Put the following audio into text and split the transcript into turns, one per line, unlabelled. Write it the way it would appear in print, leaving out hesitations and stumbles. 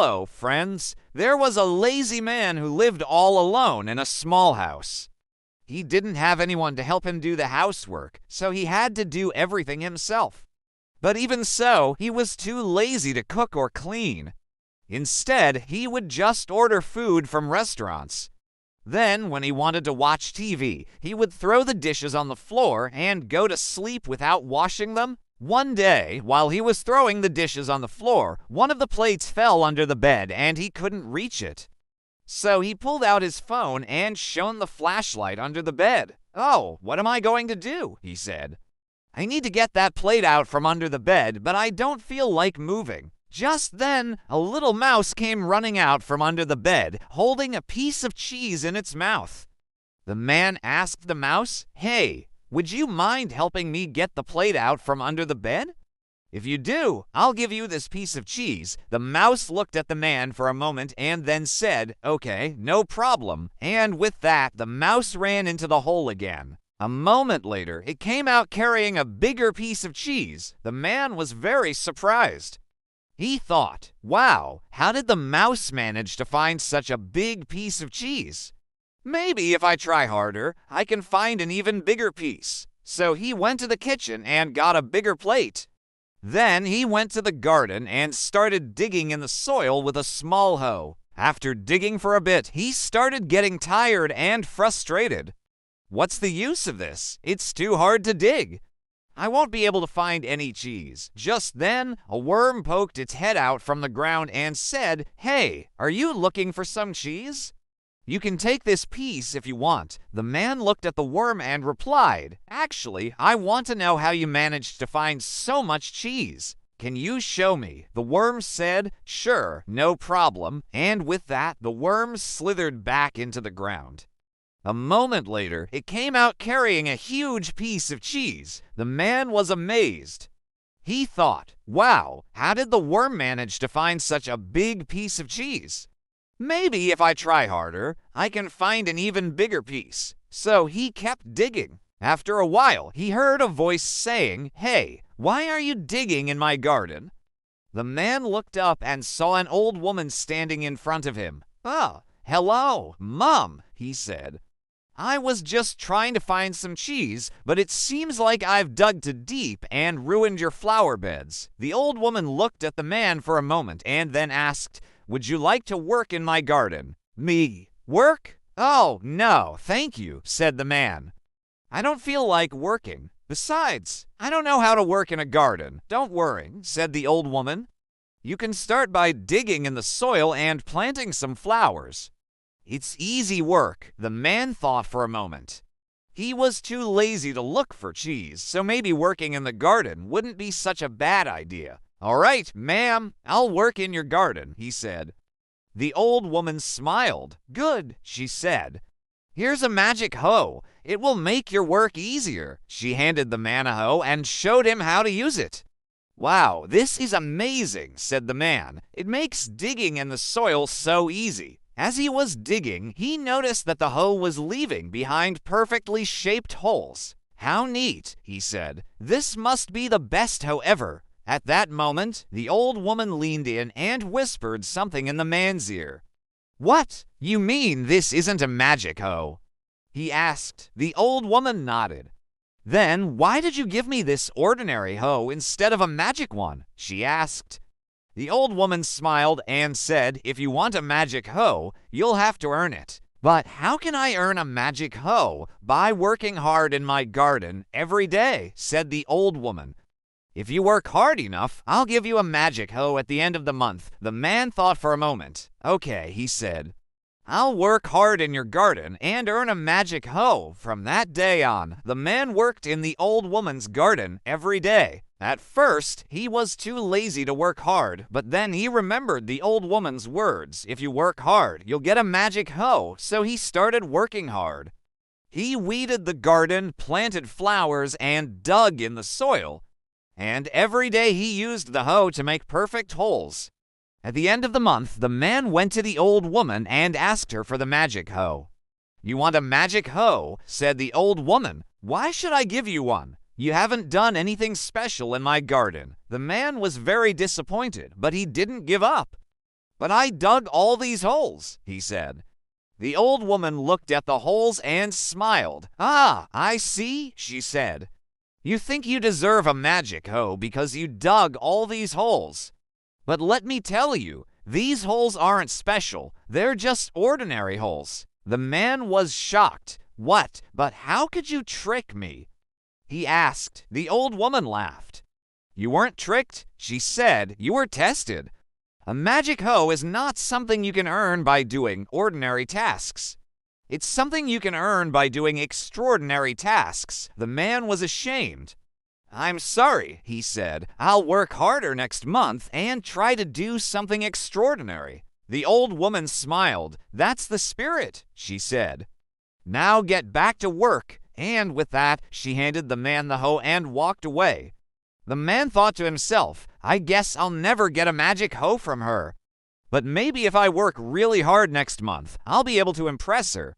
Hello, friends. There was a lazy man who lived all alone in a small house. He didn't have anyone to help him do the housework, so he had to do everything himself. But even so, he was too lazy to cook or clean. Instead, he would just order food from restaurants. Then, when he wanted to watch TV, he would throw the dishes on the floor and go to sleep without washing them. One day, while he was throwing the dishes on the floor, one of the plates fell under the bed and he couldn't reach it. So he pulled out his phone and shone the flashlight under the bed. "Oh, what am I going to do?" he said. "I need to get that plate out from under the bed, but I don't feel like moving." Just then, a little mouse came running out from under the bed, holding a piece of cheese in its mouth. The man asked the mouse, "Hey, would you mind helping me get the plate out from under the bed? If you do, I'll give you this piece of cheese." The mouse looked at the man for a moment and then said, "Okay, no problem." And with that, the mouse ran into the hole again. A moment later, it came out carrying a bigger piece of cheese. The man was very surprised. He thought, "Wow, how did the mouse manage to find such a big piece of cheese? Maybe if I try harder, I can find an even bigger piece." So he went to the kitchen and got a bigger plate. Then he went to the garden and started digging in the soil with a small hoe. After digging for a bit, he started getting tired and frustrated. "What's the use of this? It's too hard to dig. I won't be able to find any cheese." Just then, a worm poked its head out from the ground and said, "Hey, are you looking for some cheese? You can take this piece if you want." The man looked at the worm and replied, "Actually, I want to know how you managed to find so much cheese. Can you show me?" The worm said, "Sure, no problem." And with that, the worm slithered back into the ground. A moment later, it came out carrying a huge piece of cheese. The man was amazed. He thought, "Wow, how did the worm manage to find such a big piece of cheese? Maybe if I try harder, I can find an even bigger piece." So he kept digging. After a while, he heard a voice saying, "Hey, why are you digging in my garden?" The man looked up and saw an old woman standing in front of him. "Oh, hello, Mom," he said. "I was just trying to find some cheese, but it seems like I've dug too deep and ruined your flower beds." The old woman looked at the man for a moment and then asked, "Would you like to work in my garden?" "Me? Work? Oh, no, thank you," said the man. "I don't feel like working. Besides, I don't know how to work in a garden." "Don't worry," said the old woman. "You can start by digging in the soil and planting some flowers. It's easy work." The man thought for a moment. He was too lazy to look for cheese, so maybe working in the garden wouldn't be such a bad idea. "All right, ma'am, I'll work in your garden," he said. The old woman smiled. "Good," she said. "Here's a magic hoe. It will make your work easier." She handed the man a hoe and showed him how to use it. "Wow, this is amazing," said the man. "It makes digging in the soil so easy." As he was digging, he noticed that the hoe was leaving behind perfectly shaped holes. "How neat," he said. "This must be the best hoe ever." At that moment, the old woman leaned in and whispered something in the man's ear. "What? You mean this isn't a magic hoe?" he asked. The old woman nodded. "Then why did you give me this ordinary hoe instead of a magic one?" she asked. The old woman smiled and said, "If you want a magic hoe, you'll have to earn it." "But how can I earn a magic hoe?" "By working hard in my garden every day," said the old woman. "If you work hard enough, I'll give you a magic hoe at the end of the month." The man thought for a moment. "Okay," he said. "I'll work hard in your garden and earn a magic hoe." From that day on, the man worked in the old woman's garden every day. At first, he was too lazy to work hard, but then he remembered the old woman's words, "If you work hard, you'll get a magic hoe," so he started working hard. He weeded the garden, planted flowers, and dug in the soil. And every day he used the hoe to make perfect holes. At the end of the month, the man went to the old woman and asked her for the magic hoe. "You want a magic hoe?" said the old woman. "Why should I give you one? You haven't done anything special in my garden." The man was very disappointed, but he didn't give up. "But I dug all these holes," he said. The old woman looked at the holes and smiled. "Ah, I see," she said. "You think you deserve a magic hoe because you dug all these holes. But let me tell you, these holes aren't special. They're just ordinary holes." The man was shocked. "What? But how could you trick me?" he asked. The old woman laughed. "You weren't tricked," she said. "You were tested. A magic hoe is not something you can earn by doing ordinary tasks. It's something you can earn by doing extraordinary tasks." The man was ashamed. "I'm sorry," he said. "I'll work harder next month and try to do something extraordinary." The old woman smiled. "That's the spirit," she said. "Now get back to work." And with that, she handed the man the hoe and walked away. The man thought to himself, "I guess I'll never get a magic hoe from her. But maybe if I work really hard next month, I'll be able to impress her."